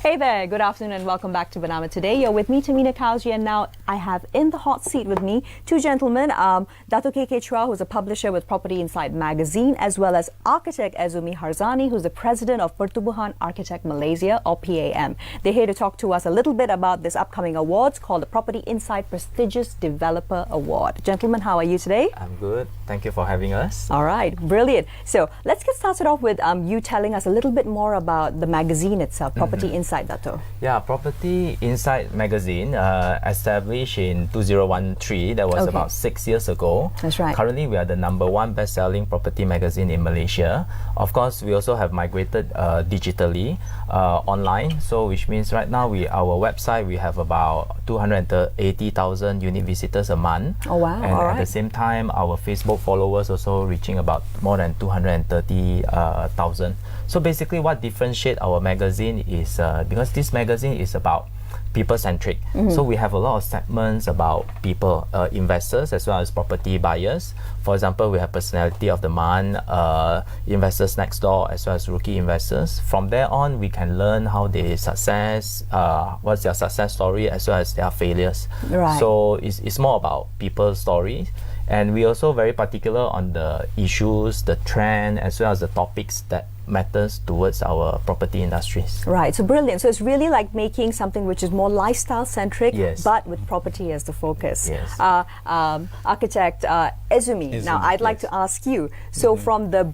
Hey there, good afternoon and welcome back to Bernama. Today you're with me, Tamina Kauji, and now I have in the hot seat with me two gentlemen, Dato KK Chua, who's a publisher with Property Insight magazine, as well as architect Ezumi Harzani, who's the president of Pertubuhan Architect Malaysia, or PAM. They're here to talk to us a little bit about this upcoming awards called the Property Insight Prestigious Developer Award. Gentlemen, how are you today? I'm good. Thank you for having us. All right, brilliant. So let's get started off with you telling us a little bit more about the magazine itself, Property Insight, Dato. Yeah, Property Insight magazine, established in 2013. That was about 6 years ago. That's right. Currently, we are the #1 best-selling property magazine in Malaysia. Of course, we also have migrated digitally online. So, which means right now, our website, we have about 280,000 unique visitors a month. Oh wow! And all at right. the same time, our Facebook followers also reaching about more than 230,000. So basically, what differentiates our magazine is because this magazine is about people-centric. So we have a lot of segments about people, investors as well as property buyers. For example, we have personality of the month, investors next door, as well as rookie investors. From there on, we can learn how they success, what's their success story, as well as their failures. Right. So it's more about people's stories. And we also very particular on the issues, the trend, as well as the topics that matters towards our property industries. Right, so brilliant. So it's really like making something which is more lifestyle centric, Yes. but with property as the focus. Yes. Architect Ezumi. Now, I'd like to ask you. So, from the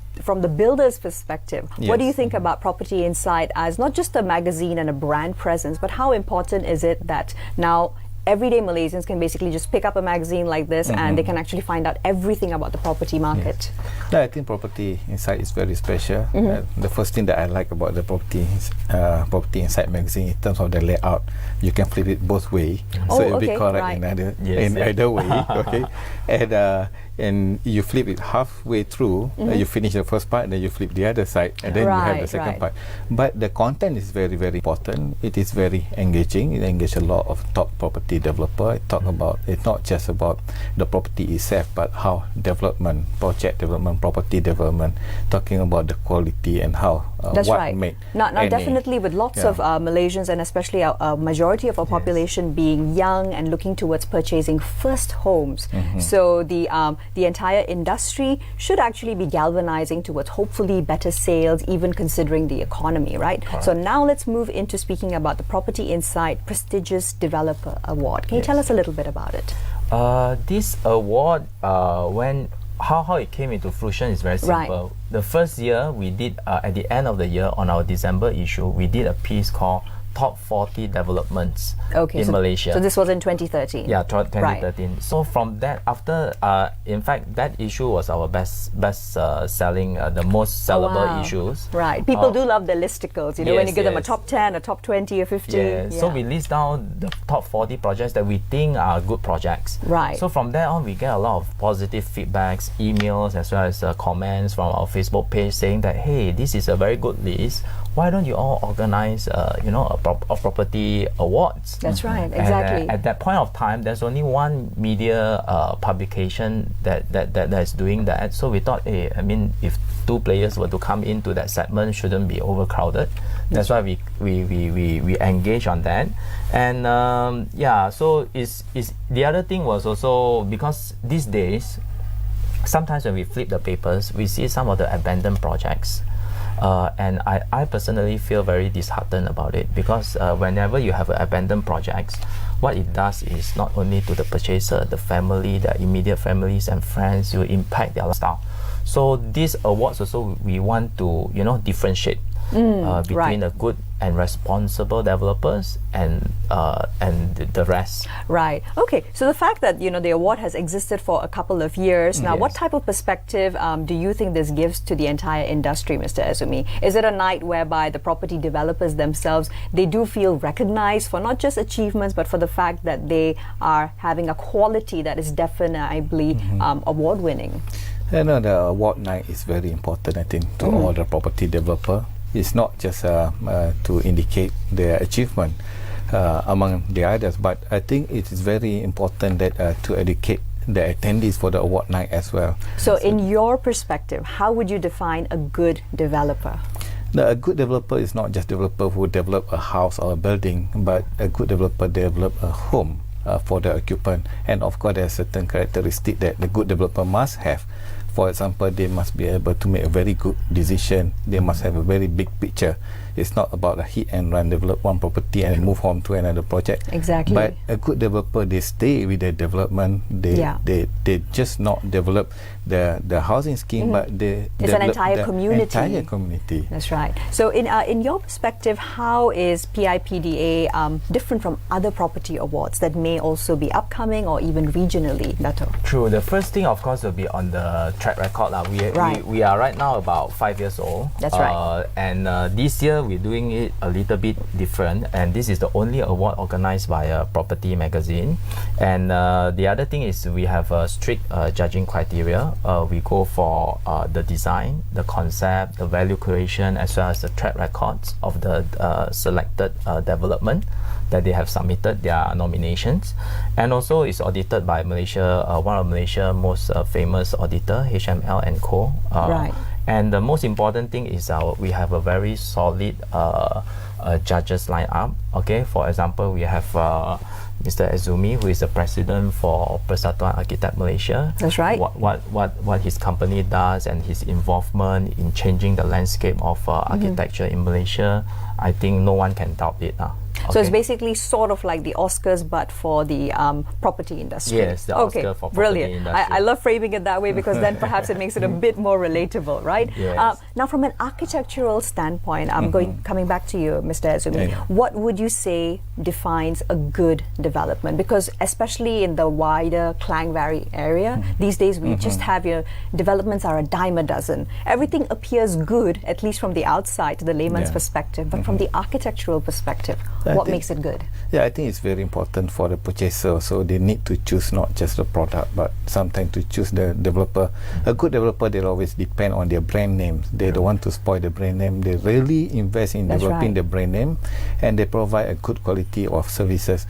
builder's perspective, what do you think about Property Insight as not just a magazine and a brand presence, but how important is it that now everyday Malaysians can basically just pick up a magazine like this and they can actually find out everything about the property market? Yeah, I think Property Insight is very special. The first thing that I like about the Property Insight magazine in terms of the layout, you can flip it both ways, so it'll be correct in either way. Okay, and you flip it halfway through. You finish the first part, then you flip the other side, and then you have the second part. But the content is very, very important. It is very engaging. It engages a lot of top property developer. It talk about, it's not just about the property itself, but how development, project development, property development, talking about the quality and how That's what right. make. Now definitely with lots of Malaysians, and especially a majority of our population being young and looking towards purchasing first homes. So the entire industry should actually be galvanizing towards hopefully better sales, even considering the economy, right? Correct. So now let's move into speaking about the Property Insight Prestigious Developer Award. Can you tell us a little bit about it? This award, how it came into fruition is very simple. The first year we did, at the end of the year on our December issue, we did a piece called Top 40 Developments in Malaysia. So this was in 2013? Yeah, 2013. So from that, after, in fact, that issue was our best selling, the most sellable issues. Right. People do love the listicles, you know, when you give them a top 10, a top 20, or 50. Yeah. So we list down the top 40 projects that we think are good projects. Right. So from there on, we get a lot of positive feedbacks, emails, as well as comments from our Facebook page saying that, hey, this is a very good list. Why don't you all organize, a property awards? That's right, exactly. And, at that point of time, there's only one media publication that is doing that. So we thought, hey, I mean, if two players were to come into that segment, shouldn't be overcrowded. That's why we engage on that. And so is the other thing was also because these days, sometimes when we flip the papers, we see some of the abandoned projects. And I personally feel very disheartened about it because whenever you have abandoned projects, what it does is not only to the purchaser, the family, the immediate families and friends, you impact their lifestyle. So these awards also we want to differentiate between the good and responsible developers and the rest. Right. Okay. So the fact that the award has existed for a couple of years now, what type of perspective do you think this gives to the entire industry, Mr. Ezumi? Is it a night whereby the property developers themselves they do feel recognized for not just achievements but for the fact that they are having a quality that is definitely award-winning? The award night is very important, I think, to all the property developer. It's not just to indicate their achievement among the others, but I think it is very important that to educate the attendees for the award night as well. So in your perspective, how would you define a good developer? A good developer is not just developer who develop a house or a building, but a good developer develop a home for the occupant. And of course, there are certain characteristics that the good developer must have. For example, they must be able to make a very good decision. They must have a very big picture. It's not about a hit and run, develop one property and move on to another project. Exactly. But a good developer, they stay with the development. They just not develop the housing scheme, but they it's an entire community. Entire community. That's right. So in your perspective, how is PIPDA different from other property awards that may also be upcoming or even regionally, Dato? True. The first thing, of course, will be on the track record. We are right now about 5 years old. That's right. And this year we're doing it a little bit different, and this is the only award organized by a property magazine. And the other thing is we have a strict judging criteria. We go for the design, the concept, the value creation, as well as the track records of the selected development that they have submitted their nominations. And also it's audited by Malaysia, one of Malaysia's most famous auditor, HML & Co. Right. And the most important thing is we have a very solid judges lineup. Okay, for example, we have Mr. Ezumi, who is the president for Persatuan Architect Malaysia. That's right. What his company does and his involvement in changing the landscape of architecture in Malaysia, I think no one can doubt it. Okay. So it's basically sort of like the Oscars, but for the property industry. Yes, the Oscar for property brilliant. industry. I love framing it that way because then perhaps it makes it a bit more relatable, right? Yes. Now, from an architectural standpoint, coming back to you, Mr. Ezumi, what would you say defines a good development? Because especially in the wider Klang Valley area, these days we just have your developments are a dime a dozen. Everything appears good, at least from the outside to the layman's perspective, but from the architectural perspective, what makes it good? Yeah, I think it's very important for the purchaser. So they need to choose not just the product, but sometimes to choose the developer. A good developer, they'll always depend on their brand name. They don't want to spoil the brand name. They really invest in developing the brand name, and they provide a good quality of services.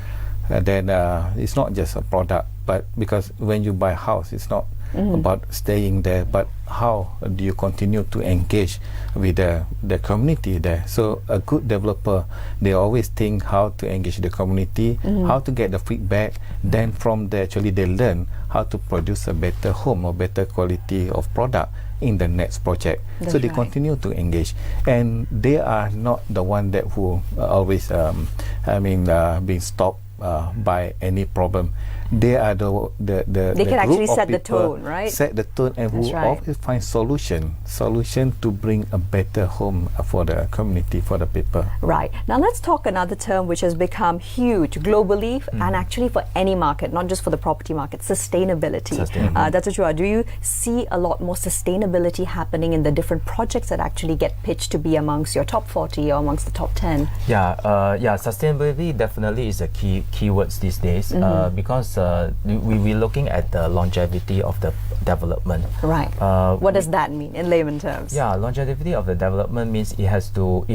Then it's not just a product, but because when you buy a house, it's not about staying there, but how do you continue to engage with the community there. So a good developer, they always think how to engage the community, how to get the feedback, then from there actually they learn how to produce a better home or better quality of product in the next project. So they continue to engage, and they are not the one that who always being stopped by any problem. They are they can actually set the tone, right? Set the tone, and who always find solution to bring a better home for the community, for the people. Right. Now let's talk another term which has become huge globally and actually for any market, not just for the property market: sustainability. That's true. Do you see a lot more sustainability happening in the different projects that actually get pitched to be amongst your top 40 or amongst the top 10? Sustainability definitely is a keywords these days, because we're looking at the longevity of the development. Right. What does that mean in layman terms? Yeah, longevity of the development means it has to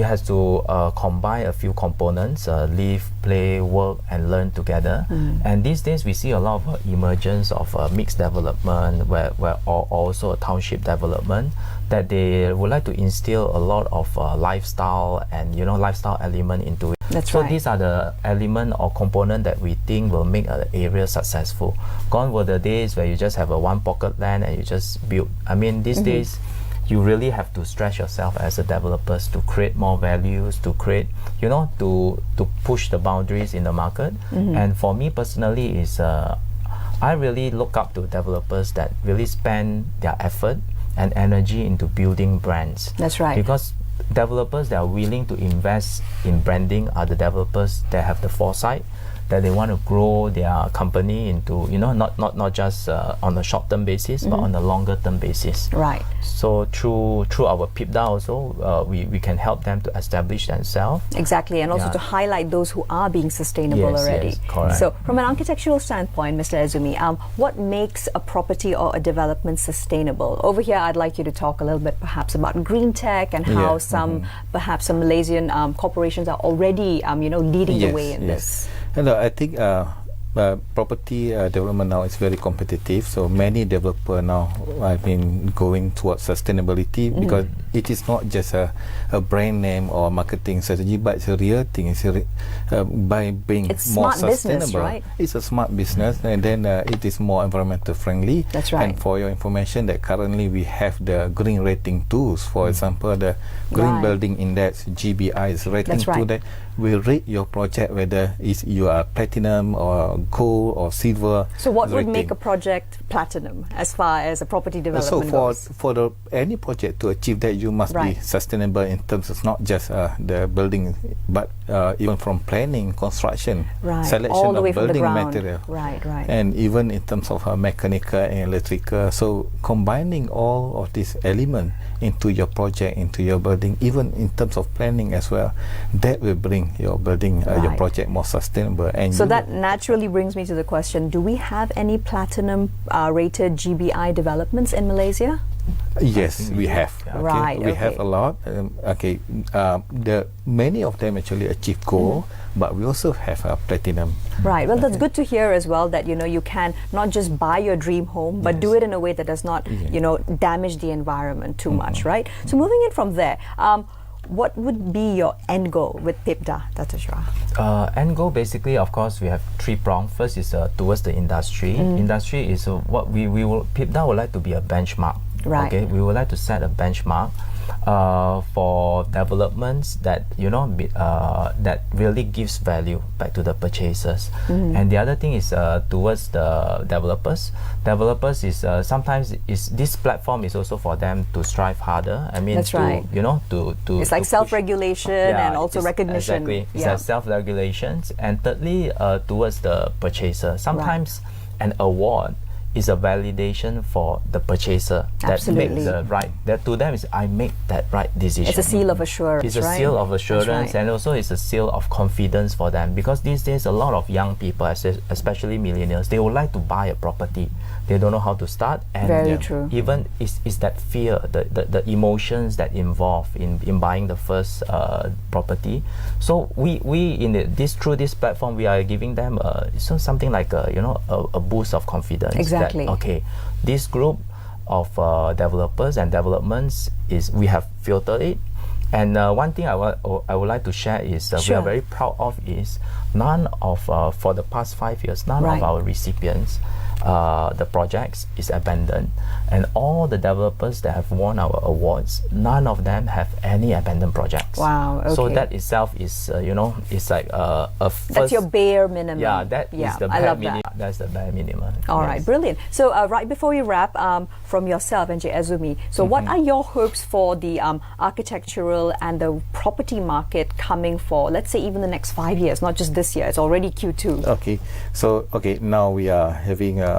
combine a few components: live, play, work, and learn together. And these days we see a lot of emergence of mixed development, where also a township development, that they would like to instill a lot of lifestyle and lifestyle element into it. So these are the element or component that we think will make an area successful. Gone were the days where you just have a one pocket land and you just build. I mean, these days you really have to stretch yourself as a developer to create more values, to create, to push the boundaries in the market. And for me personally is I really look up to developers that really spend their effort and energy into building brands. That's right. Because developers that are willing to invest in branding are the developers that have the foresight that they want to grow their company into, not just on a short-term basis, but on a longer-term basis. Right. So through our PIPDA also, we can help them to establish themselves. Exactly, and also to highlight those who are being sustainable already. Yes, correct. So from an architectural standpoint, Mr. Ezumi, what makes a property or a development sustainable? Over here, I'd like you to talk a little bit perhaps about green tech and how perhaps some Malaysian corporations are already leading the way in this. And I think property development now is very competitive. So many developers now have been going towards sustainability because it is not just a brand name or marketing strategy, but it's a real thing. It's by being more sustainable. Business, right? It's a smart business, and then it is more environmental friendly. That's right. And for your information, that currently we have the green rating tools. For example, the Green Building Index (GBI) is rating tool that will rate your project whether you are platinum or gold or silver. So what would make a project platinum as far as a property development goes? For any project to achieve that, you must be sustainable in terms of not just the building, but even from planning, construction, selection of building material, and even in terms of mechanical and electrical. So combining all of these elements into your project, into your building, even in terms of planning as well, that will bring your building, your project more sustainable. And so that naturally brings me to the question: do we have any platinum rated GBI developments in Malaysia? Yes, we have. We have a lot. Many of them actually achieve gold, but we also have a platinum. Right. Well, that's good to hear as well, that you can not just buy your dream home, but do it in a way that does not damage the environment too much, right? So moving in from there, what would be your end goal with PIPDA, Dr. Shra? End goal, basically, of course, we have three prongs. First is towards the industry. Industry is what PIPDA would like to be a benchmark. Right. Okay, we would like to set a benchmark for developments that that really gives value back to the purchasers. And the other thing is towards the developers. Developers is sometimes this platform is also for them to strive harder. I mean, that's right. to it's like self-regulation and also recognition. Exactly. It's like self-regulations. And thirdly, towards the purchaser. Sometimes an award is a validation for the purchaser that makes the that to them is I make that right decision. It's a seal of assurance. It's a seal of assurance, and also it's a seal of confidence for them, because these days a lot of young people, especially millennials, they would like to buy a property. They don't know how to start, and very true. Even is that fear, the emotions that involve in buying the first property. So we through this platform we are giving them something like a boost of confidence. Exactly. That, okay, this group of developers and developments we have filtered it, and one thing I would like to share is we are very proud of is none of for the past 5 years none of our recipients the projects is abandoned, and all the developers that have won our awards, none of them have any abandoned projects. Wow. Okay. So that itself is it's like a first, that's your bare minimum. Yeah, that is the bare minimum. That's the bare minimum. All right, brilliant. So right before we wrap, from yourself, Encik Ezumi, so what are your hopes for the architectural and the property market coming for, let's say, even the next 5 years, not just this year? It's already Q2. Okay, so now we are having a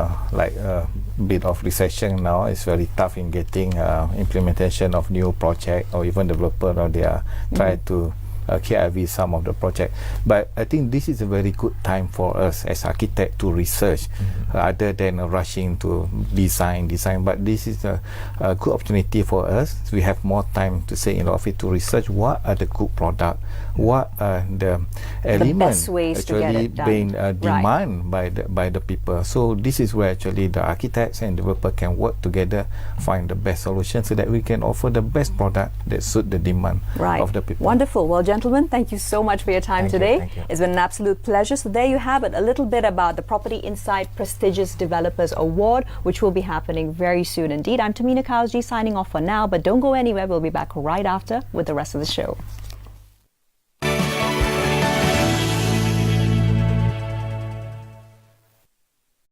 bit of recession now. It's very tough in getting implementation of new project, or even developer, or they are trying to KIV some of the project. But I think this is a very good time for us as architect to research, other than rushing to design. But this is a good opportunity for us. We have more time to say in the office to research what are the good product, what are the elements actually being demanded by the people. So this is where actually the architects and developer can work together, find the best solution so that we can offer the best product that suit the demand of the people. Wonderful. Well, gentlemen, thank you so much for your time today. Thank you. It's been an absolute pleasure. So there you have it, a little bit about the Property Insight Prestigious Developers Award, which will be happening very soon indeed. I'm Tamina Kausji signing off for now, but don't go anywhere. We'll be back right after with the rest of the show.